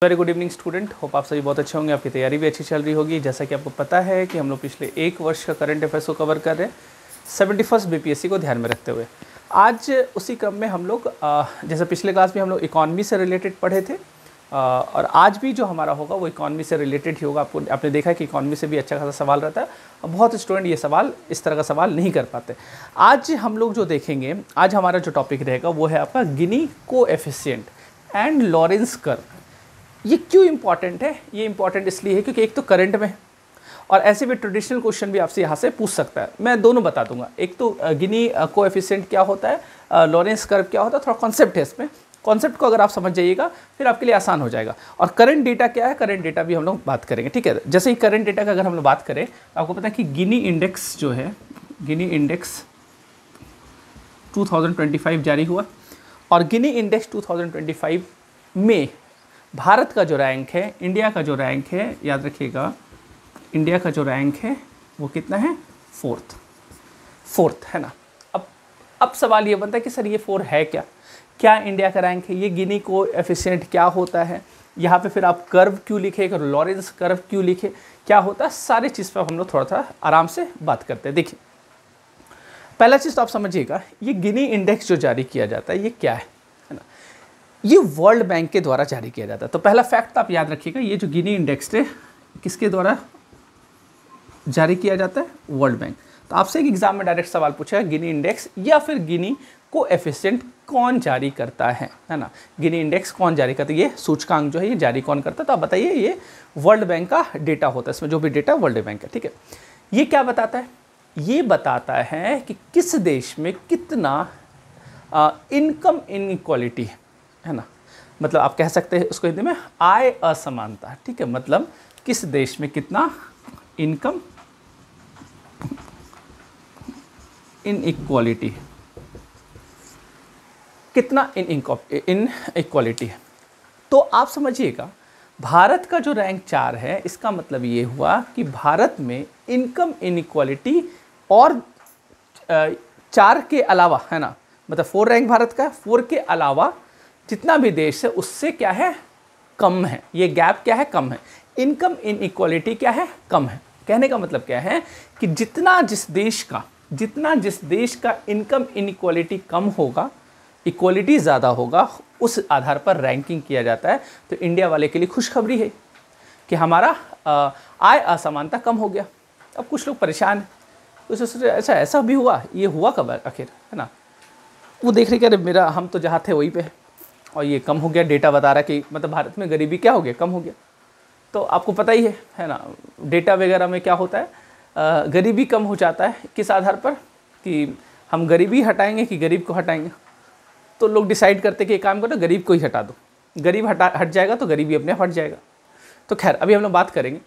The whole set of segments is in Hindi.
Very good evening student, hope आप सभी बहुत अच्छे होंगे। आपकी तैयारी भी अच्छी चल रही होगी। जैसा कि आपको पता है कि हम लोग पिछले एक वर्ष का करंट अफेयर्स को कवर कर रहे हैं 71st बीपीएससी को ध्यान में रखते हुए। आज उसी क्रम में हम लोग जैसे पिछले क्लास में हम लोग इकॉनमी से रिलेटेड पढ़े थे और आज भी जो हमारा होगा वो इकॉनमी से रिलेटेड ही होगा। आपने देखा है कि इकॉनमी से भी अच्छा खासा सवाल रहता है और बहुत स्टूडेंट ये सवाल इस तरह का सवाल नहीं कर पाते। आज हम लोग जो देखेंगे, आज हमारा जो टॉपिक रहेगा वो है आपका गिनी कोएफिशिएंट एंड लॉरेंस कर्व। ये क्यों इंपॉर्टेंट है? ये इंपॉर्टेंट इसलिए है क्योंकि एक तो करंट में है और ऐसे भी ट्रेडिशनल क्वेश्चन भी आपसे यहाँ से पूछ सकता है। मैं दोनों बता दूंगा, एक तो गिनी कोएफिशिएंट क्या होता है, लॉरेंस कर्व क्या होता है, थोड़ा कॉन्सेप्ट है इसमें। कॉन्सेप्ट को अगर आप समझ जाइएगा फिर आपके लिए आसान हो जाएगा। और करंट डेटा क्या है, करंट डेटा भी हम लोग बात करेंगे, ठीक है। जैसे ही करंट डेटा का अगर हम लोग बात करें तो आपको पता है कि गिनी इंडेक्स जो है, गिनी इंडेक्स 2025 जारी हुआ और गिनी इंडेक्स 2025 में भारत का जो रैंक है, इंडिया का जो रैंक है, याद रखिएगा इंडिया का जो रैंक है वो कितना है, फोर्थ है ना। अब सवाल ये बनता है कि सर ये 4 है क्या इंडिया का रैंक है, ये गिनी कोएफिशिएंट क्या होता है, यहाँ पे फिर आप कर्व क्यों लिखे, लॉरेंस कर्व क्यों लिखे, क्या होता है, सारी चीज़ पर हम लोग थोड़ा सा आराम से बात करते हैं। देखिए पहला चीज़ तो आप समझिएगा, ये गिनी इंडेक्स जो जारी किया जाता है ये क्या है ना, ये वर्ल्ड बैंक के द्वारा जारी किया जाता है। तो पहला फैक्ट आप याद रखिएगा, ये जो गिनी इंडेक्स है किसके द्वारा जारी किया जाता है, वर्ल्ड बैंक। तो आपसे एक एग्जाम में डायरेक्ट सवाल पूछा है, गिनी इंडेक्स या फिर गिनी कोएफिशिएंट कौन जारी करता है ना, गिनी इंडेक्स कौन जारी करता है, ये सूचकांक जो है ये जारी कौन करता है। तो आप बताइए, ये वर्ल्ड बैंक का डेटा होता है, इसमें जो भी डेटा वर्ल्ड बैंक का, ठीक है। ये क्या बताता है, ये बताता है कि किस देश में कितना इनकम इनइक्वालिटी है ना, मतलब आप कह सकते हैं उसको हिंदी में आय असमानता, ठीक है। मतलब किस देश में कितना इनकम इनइक्वालिटी, कितना इनइक्वालिटी है। तो आप समझिएगा भारत का जो रैंक 4 है, इसका मतलब ये हुआ कि भारत में इनकम इनइक्वालिटी और 4 के अलावा है ना, मतलब 4 रैंक भारत का, 4 के अलावा जितना भी देश है उससे क्या है, कम है। ये गैप क्या है, कम है। इनकम इनइक्वालिटी क्या है, कम है। कहने का मतलब क्या है कि जितना जिस देश का इनकम इनइक्वालिटी कम होगा, इक्वालिटी ज़्यादा होगा, उस आधार पर रैंकिंग किया जाता है। तो इंडिया वाले के लिए खुशखबरी है कि हमारा आय असमानता कम हो गया। अब कुछ लोग परेशान हैं, कुछ अच्छा ऐसा भी हुआ, ये हुआ कब आखिर, है ना। वो देख रहे कि अरे मेरा, हम तो जहाँ थे वहीं पे और ये कम हो गया। डेटा बता रहा है कि मतलब भारत में गरीबी क्या हो गया, कम हो गया। तो आपको पता ही है ना, डेटा वगैरह में क्या होता है, गरीबी कम हो जाता है किस आधार पर, कि हम गरीबी हटाएंगे कि गरीब को हटाएंगे। तो लोग डिसाइड करते कि एक काम करो, गरीब को ही हटा दो, गरीब हट जाएगा तो गरीबी अपने आप हट जाएगा। तो खैर अभी हम लोग बात करेंगे,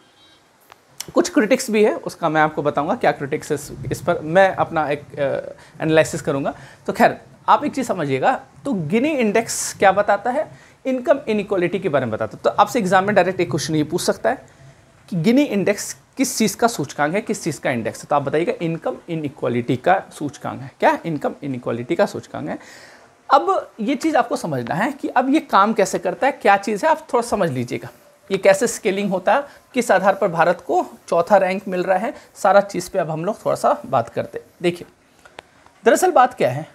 कुछ क्रिटिक्स भी है, उसका मैं आपको बताऊंगा क्या क्रिटिक्स है, इस पर मैं अपना एक एनालिसिस करूंगा। तो खैर आप एक चीज़ समझिएगा, तो गिनी इंडेक्स क्या बताता है, इनकम इनइक्वालिटी के बारे में बताता है। तो आपसे एग्जाम में डायरेक्ट एक क्वेश्चन ये पूछ सकता है कि गिनी इंडेक्स किस चीज़ का सूचकांक है, किस चीज़ का इंडेक्स है। तो आप बताइएगा इनकम इनइक्वालिटी का सूचकांक है। क्या, इनकम इनइक्वालिटी का सूचकांक है। अब ये चीज़ आपको समझना है कि अब ये काम कैसे करता है, क्या चीज़ है, आप थोड़ा समझ लीजिएगा। ये कैसे स्केलिंग होता है, किस आधार पर भारत को 4था रैंक मिल रहा है, सारा चीज़ पे अब हम लोग थोड़ा सा बात करते हैं। देखिए दरअसल बात क्या है,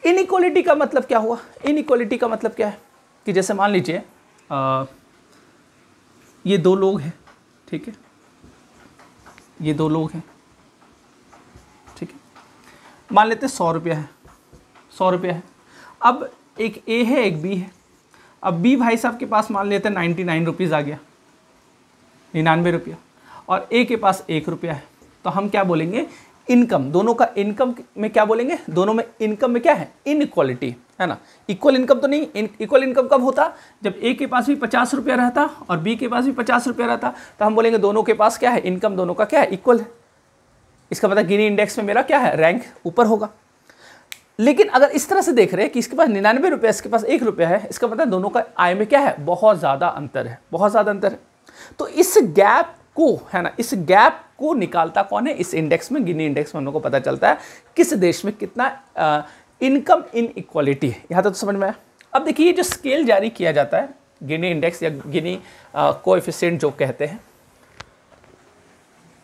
इनइक्वालिटी का मतलब क्या हुआ। इनइक्वालिटी का मतलब क्या है कि जैसे मान लीजिए ये 2 लोग हैं, ठीक है, ये 2 लोग हैं, ठीक है, मान लेते हैं 100 रुपया है, 100 रुपया है। अब एक ए है, एक बी है। अब बी भाई साहब के पास मान लेते हैं 99 रुपीज़ आ गया, 99 रुपया, और ए के पास 1 रुपया है। तो हम क्या बोलेंगे, इनकम, दोनों का इनकम में क्या बोलेंगे, दोनों में इनकम में क्या है, इनइक्वालिटी है ना। इक्वल इनकम तो नहीं, इक्वल इनकम कब होता, जब ए के पास भी 50 रुपया रहता और बी के पास भी 50 रुपया रहता। तो हम बोलेंगे दोनों के पास क्या है, इनकम दोनों का क्या है, इक्वल है। इसका मतलब गिनी इंडेक्स में मेरा क्या है, रैंक ऊपर होगा। लेकिन अगर इस तरह से देख रहे हैं कि इसके पास 99 रुपया, इसके पास 1 रुपया है, इसका मतलब दोनों का आय में क्या है, बहुत ज़्यादा अंतर है, बहुत ज़्यादा अंतर है। तो इस गैप को है ना, इस गैप को निकालता कौन है, इस इंडेक्स में, गिनी इंडेक्स में हम लोग को पता चलता है किस देश में कितना इनकम इनइक्वालिटी है। यहाँ तक तो समझ में आया। अब देखिए ये जो स्केल जारी किया जाता है, गिनी इंडेक्स या गिनी कोएफिशिएंट जो कहते हैं,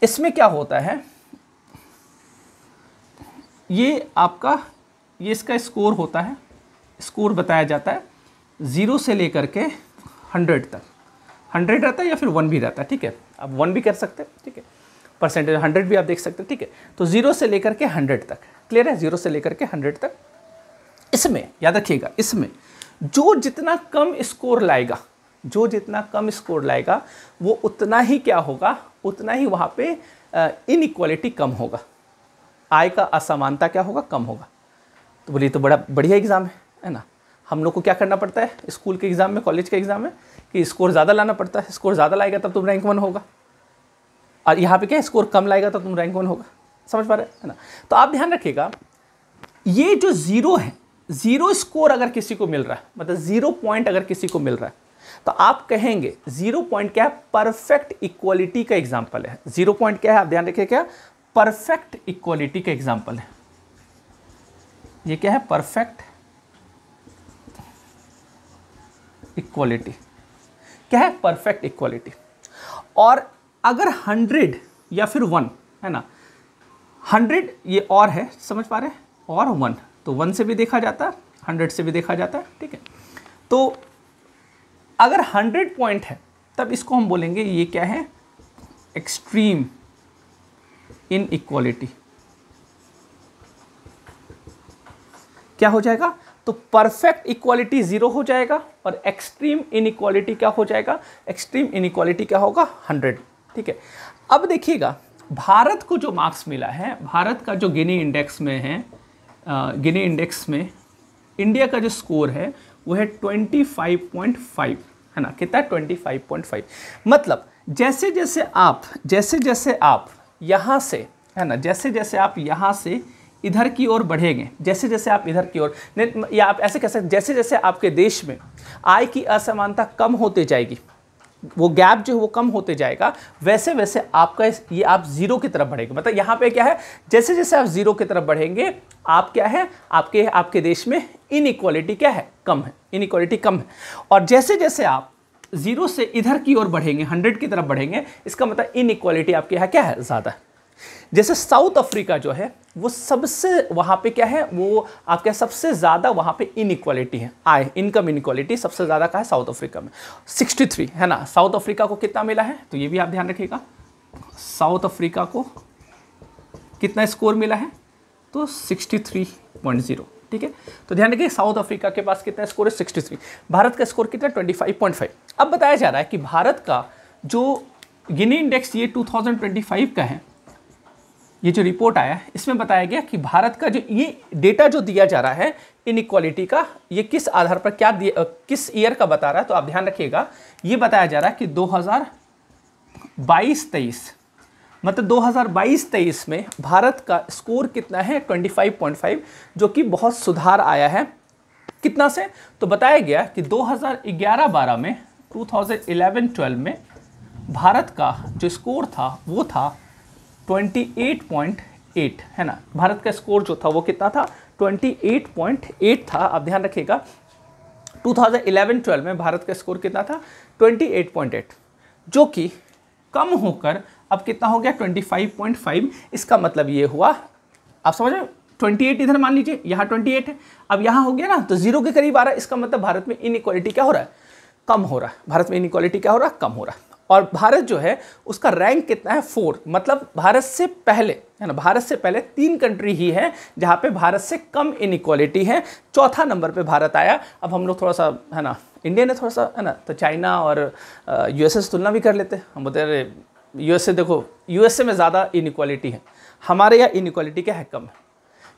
इसमें क्या होता है, ये आपका ये इसका स्कोर होता है, स्कोर बताया जाता है 0 से लेकर के 100 तक। 100 रहता है या फिर 1 भी रहता है, ठीक है, आप 1 भी कर सकते हैं, ठीक है, परसेंटेज 100 भी आप देख सकते हैं, ठीक है। तो 0 से लेकर के 100 तक, क्लियर है, 0 से लेकर के 100 तक। इसमें याद रखिएगा, इसमें जो जितना कम स्कोर लाएगा, जो जितना कम स्कोर लाएगा वो उतना ही क्या होगा, उतना ही वहाँ पे इनइक्वालिटी कम होगा, आय का असमानता क्या होगा, कम होगा। तो बोलिए तो बड़ा बढ़िया एग्जाम है ना। हम लोग को क्या करना पड़ता है स्कूल के एग्जाम में, कॉलेज के एग्जाम में, कि स्कोर ज़्यादा लाना पड़ता है, स्कोर ज़्यादा लाएगा तब तुम रैंक 1 होगा, और यहाँ पे क्या स्कोर कम लाएगा तब तुम रैंक 1 होगा। समझ पा रहे हैं ना। तो आप ध्यान रखिएगा, ये जो 0 है, 0 स्कोर अगर किसी को मिल रहा है, मतलब 0 पॉइंट अगर किसी को मिल रहा है, तो आप कहेंगे 0 पॉइंट क्या है, परफेक्ट इक्वालिटी का एग्जाम्पल है। 0 पॉइंट क्या है, आप ध्यान रखिए, क्या परफेक्ट इक्वालिटी का एग्जाम्पल है। ये क्या है, परफेक्ट इक्वालिटी। क्या है, परफेक्ट इक्वालिटी। और अगर 100 या फिर 1 है ना, 100 ये और है, समझ पा रहे हैं, और 1, तो 1 से भी देखा जाता है, 100 से भी देखा जाता है, ठीक है। तो अगर 100 पॉइंट है तब इसको हम बोलेंगे ये क्या है, एक्सट्रीम इनइक्वालिटी। क्या हो जाएगा, तो परफेक्ट इक्वालिटी 0 हो जाएगा और एक्सट्रीम इनइक्वालिटी क्या हो जाएगा, एक्सट्रीम इनइक्वालिटी क्या होगा, 100, ठीक है। अब देखिएगा भारत को जो मार्क्स मिला है, भारत का जो गिनी इंडेक्स में है, गिनी इंडेक्स में इंडिया का जो स्कोर है वो है 25.5 है ना, कितना, 25.5। मतलब जैसे जैसे आप यहाँ से है ना, जैसे जैसे आप यहाँ से इधर की ओर बढ़ेंगे, जैसे जैसे आप इधर की ओर, या आप ऐसे कह सकते, जैसे जैसे आपके देश में आय की असमानता कम होते जाएगी, वो गैप जो है वो कम होते जाएगा, वैसे वैसे आपका ये आप 0 की तरफ बढ़ेंगे। मतलब यहाँ पे क्या है, जैसे जैसे आप 0 की तरफ बढ़ेंगे, आप क्या है, आपके देश में इनइक्वालिटी क्या है, कम है, इनइक्वालिटी कम है। और जैसे जैसे आप 0 से इधर की ओर बढ़ेंगे, 100 की तरफ बढ़ेंगे, इसका मतलब इनइक्वालिटी आपके यहाँ क्या है, ज़्यादा है। जैसे साउथ अफ्रीका जो है वो सबसे, वहाँ पे क्या है, वो आपके सबसे ज़्यादा वहाँ पे इनइक्वालिटी है, आय इनकम इनइक्वालिटी सबसे ज़्यादा का है साउथ अफ्रीका में, 63 है ना। साउथ अफ्रीका को कितना मिला है, तो ये भी आप ध्यान रखिएगा, साउथ अफ्रीका को कितना स्कोर मिला है, तो 63.0, ठीक है। तो ध्यान रखिए साउथ अफ्रीका के पास कितना स्कोर है, 63। भारत का स्कोर कितना, 25.5। अब बताया जा रहा है कि भारत का जो गिनी इंडेक्स ये 2025 का है, ये जो रिपोर्ट आया है इसमें बताया गया कि भारत का जो ये डेटा जो दिया जा रहा है इनइक्वालिटी का, ये किस आधार पर क्या दिया, किस ईयर का बता रहा है, तो आप ध्यान रखिएगा, ये बताया जा रहा है कि 2022-23, मतलब 2022-23 में भारत का स्कोर कितना है, 25.5, जो कि बहुत सुधार आया है। कितना से, तो बताया गया कि 2011-12 में, 2011-12 में भारत का जो स्कोर था वो था 28.8 है ना। भारत का स्कोर जो था वो कितना था, 28.8 था। आप ध्यान रखिएगा 2011-12 में भारत का स्कोर कितना था, 28.8, जो कि कम होकर अब कितना हो गया, 25.5। इसका मतलब ये हुआ, आप समझ रहे, 28 इधर मान लीजिए, यहाँ 28 है, अब यहाँ हो गया ना, तो 0 के करीब आ रहा है। इसका मतलब भारत में इनइक्वालिटी क्या हो रहा है, कम हो रहा है। भारत में इनइक्वालिटी क्या हो रहा है, कम हो रहा है। और भारत जो है उसका रैंक कितना है, 4, मतलब भारत से पहले है ना, भारत से पहले 3 कंट्री ही है जहाँ पे भारत से कम इनइक्वालिटी है। चौथा नंबर पे भारत आया। अब हम लोग थोड़ा सा है ना, इंडिया ने थोड़ा सा है ना, तो चाइना और यूएसए से तुलना भी कर लेते हैं। हम बोलते हैं यूएसए, देखो यूएसए में ज़्यादा इनइक्वालिटी है, हमारे यहाँ इनइक्वालिटी क्या है, कम है।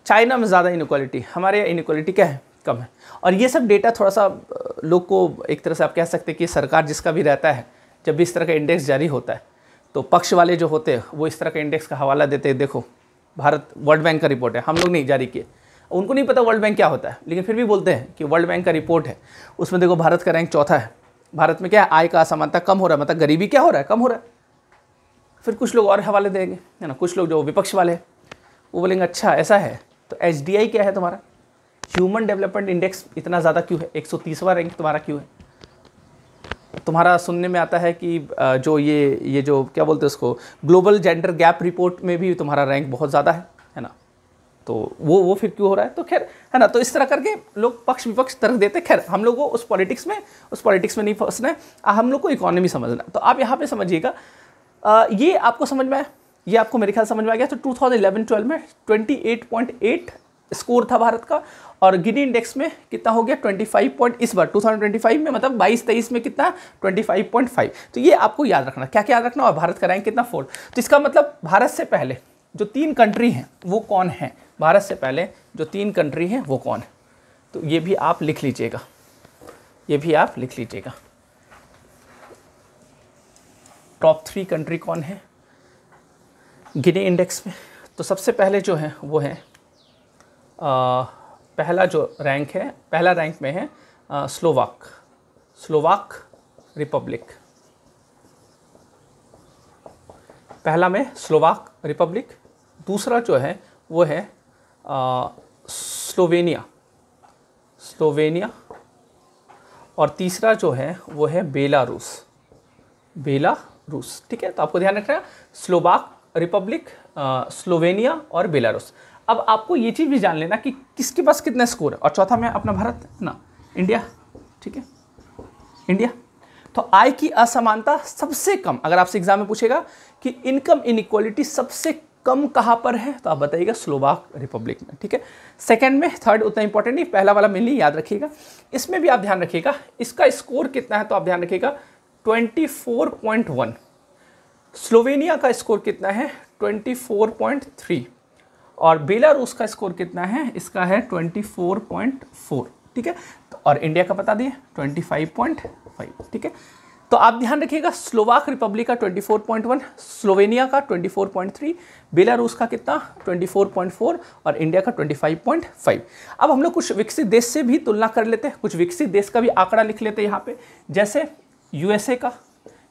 चाइना में ज़्यादा इनइक्वालिटी, हमारे यहाँ इनइक्वालिटी क्या है, कम है। और ये सब डेटा थोड़ा सा लोग को एक तरह से आप कह सकते हैं कि सरकार जिसका भी रहता है, जब भी इस तरह का इंडेक्स जारी होता है तो पक्ष वाले जो होते हैं वो इस तरह का इंडेक्स का हवाला देते हैं। देखो भारत, वर्ल्ड बैंक का रिपोर्ट है, हम लोग नहीं जारी किए, उनको नहीं पता वर्ल्ड बैंक क्या होता है, लेकिन फिर भी बोलते हैं कि वर्ल्ड बैंक का रिपोर्ट है, उसमें देखो भारत का रैंक 4था है। भारत में क्या है, आय का असमानता कम हो रहा है, मतलब गरीबी क्या हो रहा है, कम हो रहा है। फिर कुछ लोग और हवाले देंगे है ना, कुछ लोग जो विपक्ष वाले हैं वो बोलेंगे अच्छा ऐसा है, तो एचडीआई क्या है तुम्हारा, ह्यूमन डेवलपमेंट इंडेक्स इतना ज़्यादा क्यों है, 130वां रैंक तुम्हारा क्यों है? तुम्हारा सुनने में आता है कि जो ये जो क्या बोलते हैं उसको, ग्लोबल जेंडर गैप रिपोर्ट में भी तुम्हारा रैंक बहुत ज़्यादा है ना? तो वो फिर क्यों हो रहा है? तो खैर है ना, तो इस तरह करके लोग पक्ष विपक्ष तर्क देते। खैर हम लोग को उस पॉलिटिक्स में नहीं फंसना है, हम लोग को इकोनॉमी समझना है। तो आप यहाँ पे समझिएगा, ये आपको समझ में आया, ये आपको मेरे ख्याल समझ में आ गया। तो 2011-12 में 28.8 स्कोर था भारत का, और गिनी इंडेक्स में कितना हो गया 25 इस बार 2025 में, मतलब 22-23 में कितना 25.5। तो ये आपको याद रखना, क्या क्या याद रखना, और भारत का रैंक कितना 4। तो इसका मतलब भारत से पहले जो 3 कंट्री हैं वो कौन है, भारत से पहले जो 3 कंट्री हैं वो कौन है? तो ये भी आप लिख लीजिएगा, ये भी आप लिख लीजिएगा। टॉप 3 कंट्री कौन है गिनी इंडेक्स में? तो सबसे पहले जो है वो है पहला जो रैंक है, पहला रैंक में है स्लोवाक रिपब्लिक। पहला में स्लोवाक रिपब्लिक, दूसरा जो है वो है स्लोवेनिया, और तीसरा जो है वो है बेलारूस। ठीक है, तो आपको ध्यान रखना है स्लोवाक रिपब्लिक, स्लोवेनिया और बेलारूस। अब आपको ये चीज़ भी जान लेना कि किसके पास कितना स्कोर है, और चौथा में अपना भारत ना, इंडिया। ठीक है, इंडिया। तो आय की असमानता सबसे कम, अगर आपसे एग्जाम में पूछेगा कि इनकम इनइक्वालिटी सबसे कम कहाँ पर है, तो आप बताइएगा स्लोवाक रिपब्लिक में। ठीक है, सेकंड में, थर्ड उतना इंपॉर्टेंट नहीं, पहला वाला मेनली याद रखिएगा। इसमें भी आप ध्यान रखिएगा इसका स्कोर कितना है, तो आप ध्यान रखिएगा 24.1। स्लोवेनिया का स्कोर कितना है 24.3, और बेलारूस का स्कोर कितना है, इसका है 24.4। ठीक है, तो और इंडिया का बता दिए 25.5। ठीक है, तो आप ध्यान रखिएगा स्लोवाक रिपब्लिक का 24.1, स्लोवेनिया का 24.3, बेलारूस का कितना 24.4, और इंडिया का 25.5। अब हम लोग कुछ विकसित देश से भी तुलना कर लेते हैं, कुछ विकसित देश का भी आंकड़ा लिख लेते हैं यहाँ पे, जैसे यूएसए का,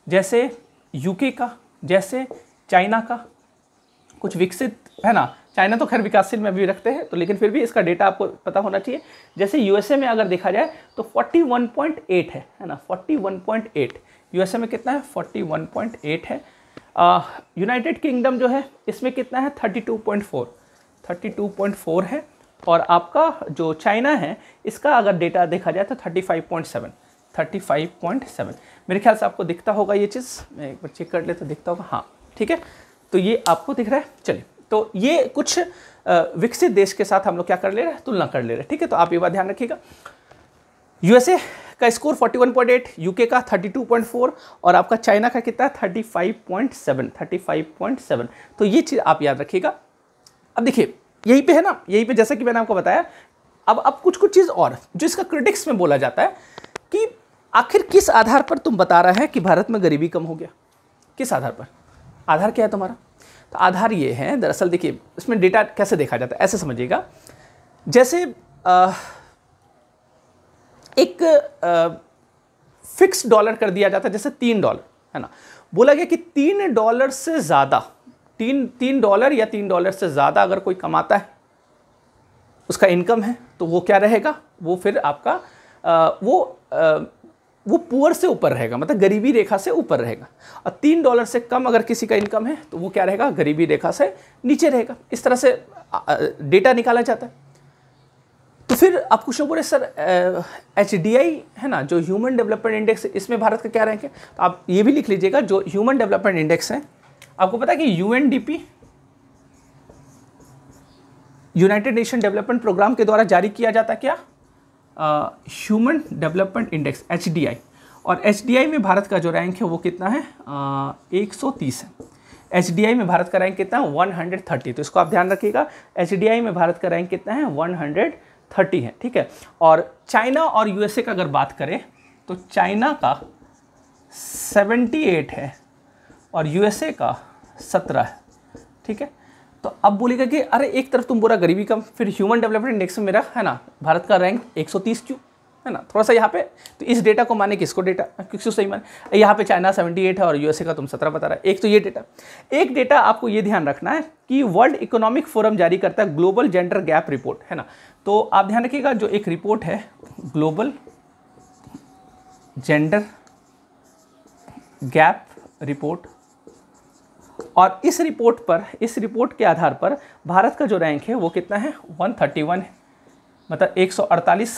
जैसे यूके का, जैसे चाइना का, कुछ विकसित है ना। चाइना तो खैर विकासशील में भी रखते हैं, तो लेकिन फिर भी इसका डेटा आपको पता होना चाहिए। जैसे यूएसए में अगर देखा जाए तो 41.8 है ना, 41.8 यूएसए में कितना है 41.8 है। यूनाइटेड किंगडम जो है इसमें कितना है 32.4 है, और आपका जो चाइना है इसका अगर डेटा देखा जाए तो 35.7 मेरे ख्याल से आपको दिखता होगा ये चीज़, मैं एक बार चेक कर ले तो दिखता होगा, हाँ ठीक है, तो ये आपको दिख रहा है। चलिए, तो ये कुछ विकसित देश के साथ हम लोग क्या कर ले रहे हैं, तुलना कर ले रहे हैं। ठीक है, तो आप ये बात ध्यान रखिएगा, यूएसए का स्कोर 41.8, यूके का 32.4, और आपका चाइना का कितना 35.7। तो ये चीज़ आप याद रखिएगा। अब देखिए यहीं पे है ना, यहीं पे जैसा कि मैंने आपको बताया, अब कुछ चीज़ और जो इसका क्रिटिक्स में बोला जाता है कि आखिर किस आधार पर तुम बता रहा है कि भारत में गरीबी कम हो गया, किस आधार पर? आधार क्या है तुम्हारा? तो आधार ये है, दरअसल देखिए इसमें डेटा कैसे देखा जाता है, ऐसे समझिएगा, जैसे एक फिक्स डॉलर कर दिया जाता है, जैसे $3 है ना, बोला गया कि $3 से ज़्यादा, $3 या $3 से ज़्यादा अगर कोई कमाता है, उसका इनकम है, तो वो क्या रहेगा, वो फिर आपका वो पुअर से ऊपर रहेगा, मतलब गरीबी रेखा से ऊपर रहेगा। और $3 से कम अगर किसी का इनकम है तो वो क्या रहेगा, गरीबी रेखा से नीचे रहेगा। इस तरह से डेटा निकाला जाता है। तो फिर आप कुछ लोग बोले सर HDI है ना, जो ह्यूमन डेवलपमेंट इंडेक्स, इसमें भारत का क्या रैंक है? तो आप ये भी लिख लीजिएगा, जो ह्यूमन डेवलपमेंट इंडेक्स है, आपको पता है कि UNDP, united nation development programme के द्वारा जारी किया जाता है क्या, ह्यूमन डेवलपमेंट इंडेक्स HDI, और HDI में भारत का जो रैंक है वो कितना है 130 है। HDI में भारत का रैंक कितना है 130, तो इसको आप ध्यान रखिएगा, HDI में भारत का रैंक कितना है 130 है। ठीक है, और चाइना और USA का अगर बात करें तो चाइना का 78 है और USA का 17 है। ठीक है, तो अब बोलेगा कि अरे एक तरफ तुम बोला गरीबी कम, फिर ह्यूमन डेवलपमेंट इंडेक्स में मेरा है ना भारत का रैंक 130 क्यों, है ना, थोड़ा सा यहाँ पे तो इस डेटा को माने किसको डेटा, किसको सही माने, यहाँ पे चाइना 78 है और USA का तुम 17 बता रहा है। एक तो ये डेटा, एक डेटा आपको ये ध्यान रखना है कि वर्ल्ड इकोनॉमिक फोरम जारी करता है ग्लोबल जेंडर गैप रिपोर्ट, है ना, तो आप ध्यान रखिएगा, जो एक रिपोर्ट है ग्लोबल जेंडर गैप रिपोर्ट, और इस रिपोर्ट के आधार पर भारत का जो रैंक है वो कितना है, 131 है। मतलब 148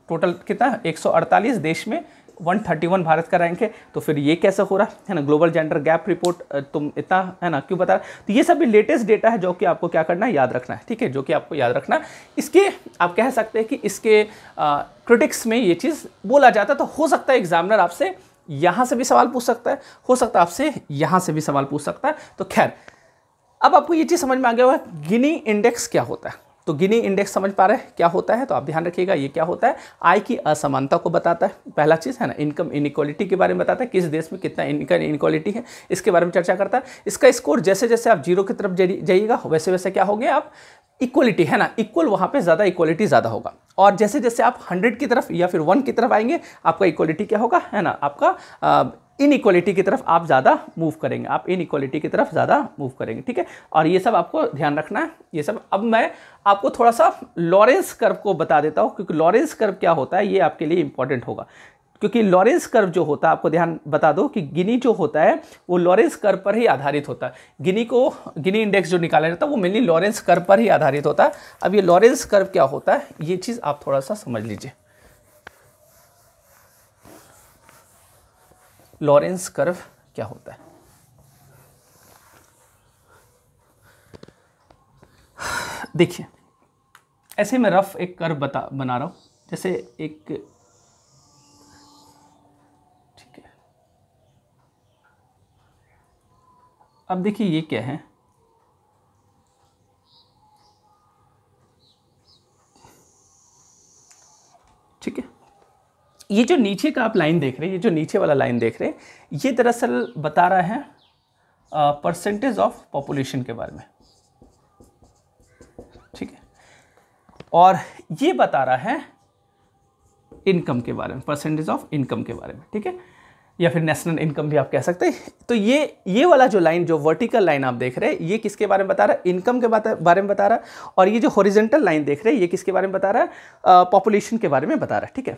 टोटल कितना, 148 देश में 131 भारत का रैंक है। तो फिर ये कैसे हो रहा है ना, ग्लोबल जेंडर गैप रिपोर्ट तुम इतना है ना क्यों बता रहा। तो ये सब भी लेटेस्ट डेटा है जो कि आपको क्या करना है, याद रखना है, ठीक है, जो कि आपको याद रखना है। इसके आप कह सकते हैं कि इसके क्रिटिक्स में ये चीज़ बोला जाता है। तो हो सकता है एग्जामिनर आपसे यहाँ से भी सवाल पूछ सकता है, हो सकता है आपसे यहाँ से भी सवाल पूछ सकता है। तो खैर अब आपको ये चीज़ समझ में आ गया होगा गिनी इंडेक्स क्या होता है। तो गिनी इंडेक्स समझ पा रहे हैं क्या होता है, तो आप ध्यान रखिएगा ये क्या होता है, आय की असमानता को बताता है। पहला चीज़ है ना, इनकम इनइक्वालिटी के बारे में बताता है, किस देश में कितना इनकम इनइक्वालिटी है इसके बारे में चर्चा करता है। इसका स्कोर जैसे जैसे आप जीरो की तरफ जाइएगा वैसे वैसे क्या हो गया, आप इक्वलिटी है ना, इक्वल वहाँ पे ज़्यादा इक्वलिटी ज़्यादा होगा। और जैसे जैसे आप 100 की तरफ या फिर 1 की तरफ आएंगे आपका इक्वलिटी क्या होगा, है ना, आपका इनइक्वालिटी की तरफ आप ज़्यादा मूव करेंगे, आप इनइक्वालिटी की तरफ ज़्यादा मूव करेंगे, ठीक है। और ये सब आपको ध्यान रखना है, ये सब। अब मैं आपको थोड़ा सा लॉरेंस कर्व को बता देता हूँ, क्योंकि लॉरेंस कर्व क्या होता है ये आपके लिए इंपॉर्टेंट होगा। क्योंकि लॉरेंस कर्व जो होता है, आपको ध्यान बता दो कि गिनी जो होता है वो लॉरेंस कर्व पर ही आधारित होता है। गिनी इंडेक्स जो निकाला जाता है वो मेनली लॉरेंस कर्व पर ही आधारित होता है। अब ये लॉरेंस कर्व क्या होता है ये चीज़ आप थोड़ा सा समझ लीजिए। लॉरेंस कर्व क्या होता है, देखिए ऐसे मैं रफ एक कर्व बना रहा हूं, जैसे एक, ठीक है। अब देखिए ये क्या है, ठीक है। ये जो नीचे का आप लाइन देख रहे हैं, ये जो नीचे वाला लाइन देख रहे हैं, ये दरअसल बता रहा है परसेंटेज ऑफ पॉपुलेशन के बारे में, ठीक है। और ये बता रहा है इनकम के बारे में, परसेंटेज ऑफ इनकम के बारे में, ठीक है, या फिर नेशनल इनकम भी आप कह सकते हैं। तो ये वाला जो लाइन, जो वर्टिकल लाइन आप देख रहे हैं, ये किसके बारे में बता रहा है, इनकम के बारे में बता रहा है। और ये जो हॉरिजॉन्टल लाइन देख रहे हैं ये किसके बारे में बता रहा है, पॉपुलेशन के बारे में बता रहा है, ठीक है।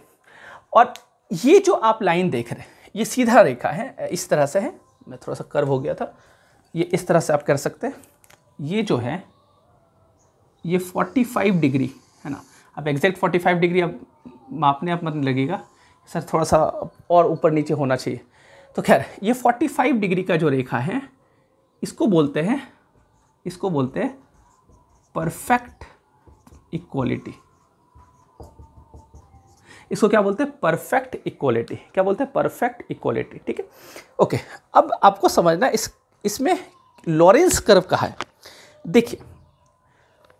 और ये जो आप लाइन देख रहे हैं ये सीधा रेखा है, इस तरह से है, मैं थोड़ा सा कर्व हो गया था, ये इस तरह से आप कर सकते हैं। ये जो है ये 45 डिग्री है ना, अब एग्जैक्ट 45 डिग्री अब मापने आप मत लगेगा सर, थोड़ा सा और ऊपर नीचे होना चाहिए। तो खैर ये 45 डिग्री का जो रेखा है इसको बोलते हैं परफेक्ट इक्वलिटी। इसको क्या बोलते हैं, परफेक्ट इक्वलिटी। क्या बोलते हैं, परफेक्ट इक्वलिटी, ठीक है। ओके, अब आपको समझना इसमें लॉरेंस कर्व कहा है। देखिए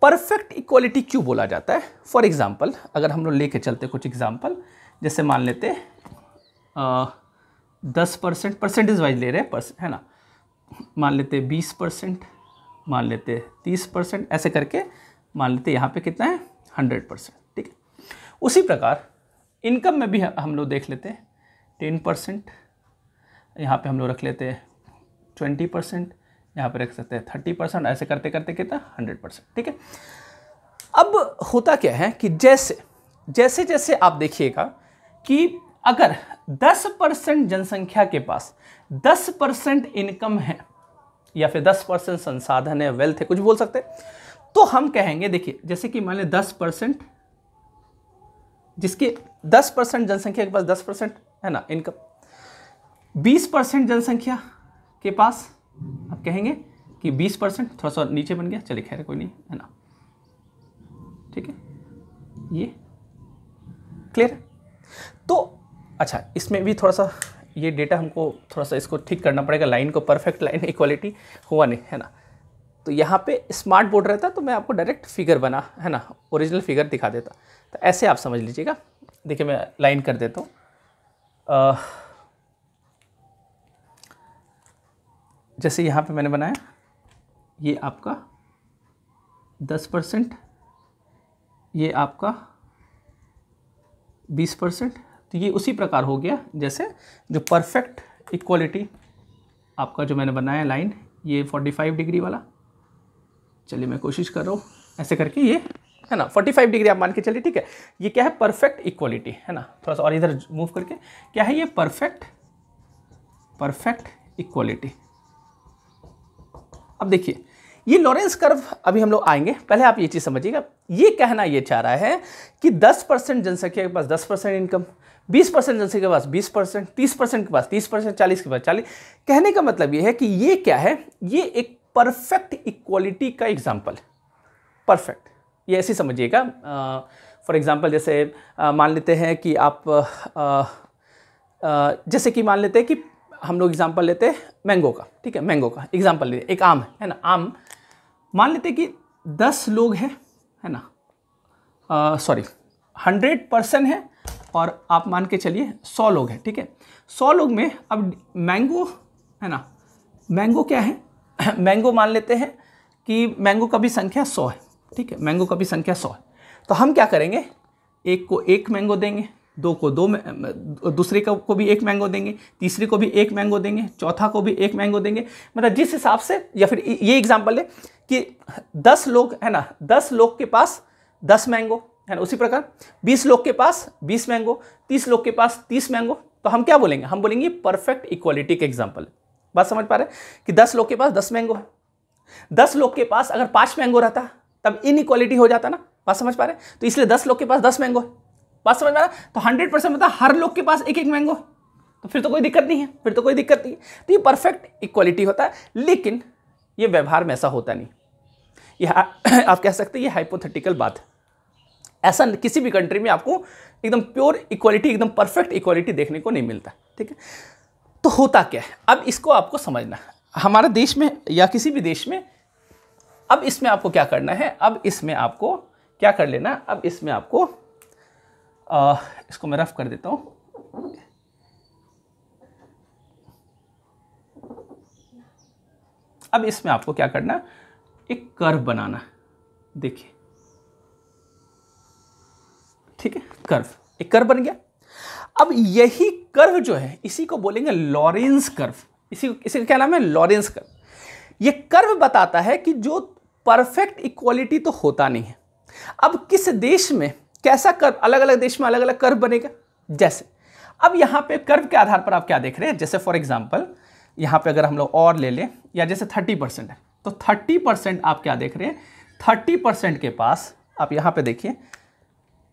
परफेक्ट इक्वलिटी क्यों बोला जाता है। फॉर एग्जांपल अगर हम लोग लेके चलते कुछ एग्जांपल, जैसे मान लेते 10% परसेंटेज वाइज ले रहे हैं है ना, मान लेते 20%, मान लेते 30%, ऐसे करके मान लेते यहाँ पे कितना है 100%, ठीक है। उसी प्रकार इनकम में भी हम लोग देख लेते हैं 10%, यहाँ पे हम लोग रख लेते हैं 20%, यहाँ पे रख सकते हैं 30%, ऐसे करते करते कितना 100%, ठीक है। अब होता क्या है कि जैसे जैसे आप देखिएगा कि अगर 10% जनसंख्या के पास 10% इनकम है या फिर 10% संसाधन है, वेल्थ है, कुछ बोल सकते हैं, तो हम कहेंगे, देखिए जैसे कि मान लें 10%, जिसके 10% जनसंख्या के पास 10% है ना इनकम, 20% जनसंख्या के पास आप कहेंगे कि 20%, थोड़ा सा नीचे बन गया, चलिए खैर कोई नहीं है ना, ठीक है, ये क्लियर है। तो अच्छा इसमें भी थोड़ा सा ये डेटा हमको थोड़ा सा इसको ठीक करना पड़ेगा, लाइन को, परफेक्ट लाइन इक्वालिटी हुआ नहीं है ना। तो यहाँ पे स्मार्ट बोर्ड रहता तो मैं आपको डायरेक्ट फिगर बना है ना, ओरिजिनल फिगर दिखा देता। तो ऐसे आप समझ लीजिएगा, देखिए मैं लाइन कर देता हूँ। जैसे यहाँ पे मैंने बनाया, ये आपका 10%, ये आपका 20%, तो ये उसी प्रकार हो गया जैसे जो परफेक्ट इक्वलिटी आपका जो मैंने बनाया लाइन, ये 45 डिग्री वाला। चलिए मैं कोशिश कर रहा हूँ ऐसे करके ये है ना, 45 डिग्री आप मान के चलिए, ठीक है। ये क्या है, परफेक्ट इक्वलिटी, है ना। थोड़ा सा और इधर मूव करके, क्या है ये, परफेक्ट इक्वलिटी। अब देखिए ये लॉरेंस कर्व अभी हम लोग आएंगे, पहले आप ये चीज़ समझिएगा। ये कहना ये चाह रहा है कि 10% जनसंख्या के पास 10% इनकम, 20% जनसंख्या के पास 20%, 30% के पास 30%, 40 के पास 40। कहने का मतलब ये है कि ये क्या है, ये एक परफेक्ट इक्वलिटी का एग्जाम्पल। परफेक्ट, ये ऐसे समझिएगा। फॉर एग्जाम्पल जैसे मान लेते हैं कि आप जैसे कि मान लेते हैं कि हम लोग एग्जाम्पल लेते हैं मैंगो का, ठीक है। मैंगो का एग्जाम्पल लेते, एक आम है ना, आम मान लेते हैं कि 10 लोग हैं, है ना, 100% है, और आप मान के चलिए 100 लोग हैं, ठीक है। 100 लोग में अब मैंगो, है ना, मैंगो क्या है, मैंगो मान लेते हैं कि मैंगो का भी संख्या 100 है, ठीक है। मैंगो का भी संख्या 100 है, तो हम क्या करेंगे, एक को एक मैंगो देंगे, दो को दो, दूसरे को भी एक मैंगो देंगे, तीसरे को भी एक मैंगो देंगे, चौथा को भी एक मैंगो देंगे। मतलब जिस हिसाब से, या फिर ये एग्जांपल ले कि 10 लोग, है ना, 10 लोग के पास 10 मैंगो, है ना। उसी प्रकार 20 लोग के पास 20 मैंगो, 30 लोग के पास 30 मैंगो। तो हम क्या बोलेंगे, हम बोलेंगे परफेक्ट इक्वालिटी के एग्जाम्पल। बात समझ पा रहे हैं कि 10 लोग के पास 10 मैंगो है, 10 लोग के पास अगर 5 मैंगो रहता तब इनइक्वालिटी हो जाता ना। बात समझ पा रहे हैं, तो इसलिए 10 लोग के पास 10 मैंगो है। बात समझ में आ रहा है, तो 100% मतलब हर लोग के पास एक एक मैंगो, तो फिर तो कोई दिक्कत नहीं है, फिर तो कोई दिक्कत नहीं है। तो ये परफेक्ट इक्वालिटी होता है, लेकिन ये व्यवहार में ऐसा होता नहीं। ये आप कह सकते हैं ये हाइपोथेटिकल बात है। ऐसा किसी भी कंट्री में आपको एकदम प्योर इक्वालिटी, एकदम परफेक्ट इक्वालिटी देखने को नहीं मिलता, ठीक है। तो होता क्या है, अब इसको आपको समझना है। हमारे देश में या किसी भी देश में, अब इसमें आपको क्या करना है, अब इसमें आपको क्या कर लेना, अब इसमें आपको इसको मैं रफ कर देता हूं। अब इसमें आपको क्या करना, एक कर्व बनाना, देखिए, ठीक है। कर्व, एक कर्व बन गया। अब यही कर्व जो है, इसी को बोलेंगे लॉरेंस कर्व। इसी का क्या नाम है, लॉरेंस कर्व। ये कर्व बताता है कि जो परफेक्ट इक्वालिटी तो होता नहीं है। अब किस देश में कैसा कर्व, अलग अलग देश में अलग अलग कर्व बनेगा। जैसे अब यहां पे कर्व के आधार पर आप क्या देख रहे हैं, जैसे फॉर एग्जांपल यहां पे अगर हम लोग और ले लें, या जैसे 30% है, तो 30% आप क्या देख रहे हैं, 30% के पास आप यहां पे देखिए,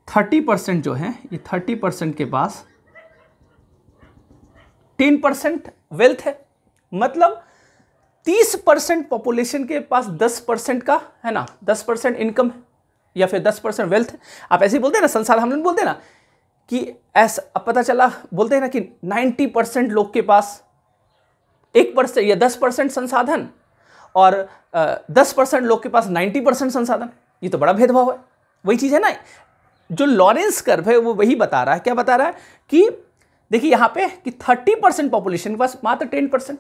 30% जो है, ये 30% के पास 10% वेल्थ है। मतलब 30% पॉपुलेशन के पास 10% का, है ना, 10% इनकम है, या फिर 10% वेल्थ है। आप ऐसे ही बोलते हैं ना, संसाधन, हम लोग बोलते हैं ना कि ऐसा, अब पता चला, बोलते हैं ना कि 90% लोग के पास 1% या 10% संसाधन, और 10% लोग के पास 90% संसाधन। ये तो बड़ा भेदभाव है। वही चीज़ है ना, जो लॉरेंस कर्व है वो वही बता रहा है। क्या बता रहा है कि देखिए यहाँ पे कि 30% पॉपुलेशन के पास मात्र 10%।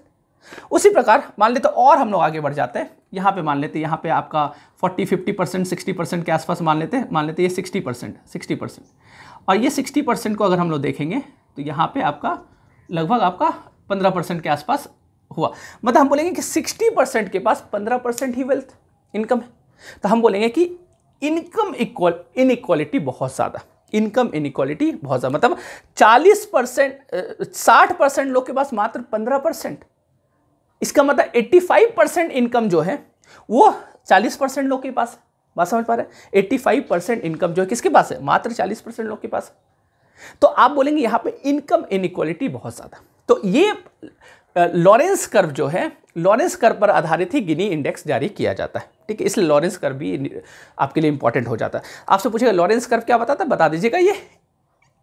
उसी प्रकार मान लेते, और हम लोग आगे बढ़ जाते हैं, यहाँ पे मान लेते, यहाँ पे आपका 40-50%, 60% के आसपास मान लेते ये 60%, और ये 60% को अगर हम लोग देखेंगे तो यहाँ पे आपका लगभग आपका 15% के आसपास हुआ। मतलब हम बोलेंगे कि 60% के पास 15% ही वेल्थ इनकम है। तो हम बोलेंगे कि इनकम इनइक्वालिटी बहुत ज़्यादा, इनकम इनइक्वालिटी बहुत ज़्यादा। मतलब 60% लोग के पास मात्र 15%। इसका मतलब 85% इनकम जो है वो 40% लोग के पास है। बात समझ पा रहे हैं, 85% इनकम जो है किसके पास है, मात्र 40% लोग के पास। तो आप बोलेंगे यहाँ पे इनकम इनइक्वालिटी बहुत ज़्यादा। तो ये लॉरेंस कर्व जो है, लॉरेंस कर्व पर आधारित ही गिनी इंडेक्स जारी किया जाता है, ठीक है। इसलिए लॉरेंस कर्व भी आपके लिए इंपॉर्टेंट हो जाता है। आपसे पूछेगा लॉरेंस कर्व क्या बताता है, बता दीजिएगा। ये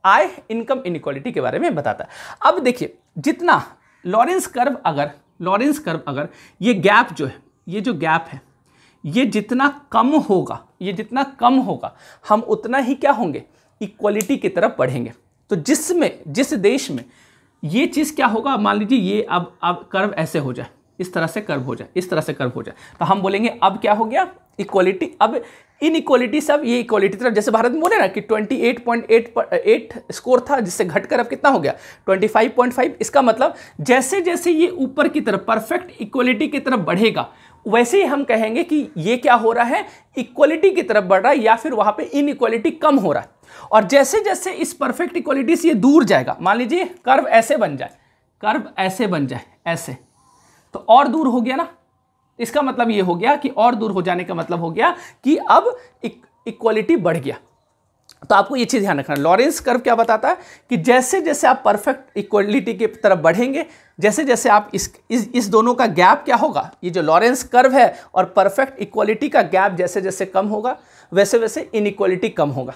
आय इनकम इनइक्वालिटी के बारे में बताता है। अब देखिए, जितना लॉरेंस कर्व अगर ये गैप जो है, ये जो गैप है, ये जितना कम होगा, हम उतना ही क्या होंगे, इक्वालिटी की तरफ बढ़ेंगे। तो जिस देश में ये चीज़ क्या होगा, मान लीजिए ये अब कर्व ऐसे हो जाए, इस तरह से कर्व हो जाए, तो हम बोलेंगे अब क्या हो गया, इक्वालिटी। अब इनइक्वालिटी सब ये इक्वालिटी तरफ, जैसे भारत में बोले ना कि 28.8 स्कोर था, जिससे घटकर अब कितना हो गया 25.5। इसका मतलब जैसे जैसे ये ऊपर की तरफ परफेक्ट इक्वालिटी की तरफ बढ़ेगा, वैसे ही हम कहेंगे कि ये क्या हो रहा है, इक्वलिटी की तरफ बढ़ रहा है, या फिर वहां पे इनइक्वालिटी कम हो रहा है। और जैसे जैसे इस परफेक्ट इक्वलिटी से ये दूर जाएगा, मान लीजिए कर्व ऐसे बन जाए, कर्व ऐसे बन जाए, ऐसे, तो और दूर हो गया ना। इसका मतलब ये हो गया कि और दूर हो जाने का मतलब हो गया कि अब इक्वलिटी बढ़ गया। तो आपको ये चीज ध्यान रखना, लॉरेंस कर्व क्या बताता है कि जैसे जैसे आप परफेक्ट इक्वलिटी की तरफ बढ़ेंगे, जैसे जैसे आप इस दोनों का गैप क्या होगा, ये जो लॉरेंस कर्व है और परफेक्ट इक्वलिटी का गैप जैसे जैसे कम होगा, वैसे वैसे इनइक्वलिटी कम होगा।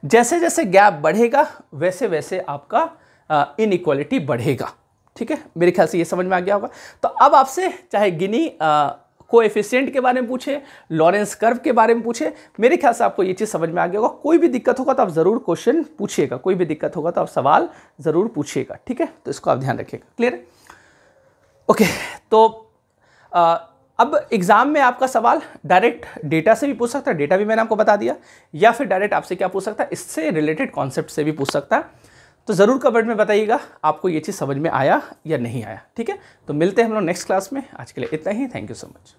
जैसे जैसे गैप बढ़ेगा वैसे वैसे आपका इनइक्वलिटी बढ़ेगा। ठीक है, मेरे ख्याल से ये समझ में आ गया होगा। तो अब आपसे चाहे गिनी कोएफिशिएंट के बारे में पूछे, लॉरेंस कर्व के बारे में पूछे, मेरे ख्याल से आपको ये चीज़ समझ में आ गया होगा। कोई भी दिक्कत होगा तो आप ज़रूर क्वेश्चन पूछिएगा, कोई भी दिक्कत होगा तो आप सवाल ज़रूर पूछिएगा। ठीक है, तो इसको आप ध्यान रखिएगा। क्लियर? ओके, तो अब एग्जाम में आपका सवाल डायरेक्ट डेटा से भी पूछ सकता है, डेटा भी मैंने आपको बता दिया, या फिर डायरेक्ट आपसे क्या पूछ सकता है, इससे रिलेटेड कॉन्सेप्ट से भी पूछ सकता है। तो ज़रूर कमेंट में बताइएगा आपको ये चीज़ समझ में आया या नहीं आया। ठीक है, तो मिलते हैं हम लोग नेक्स्ट क्लास में। आज के लिए इतना ही। Thank you so much.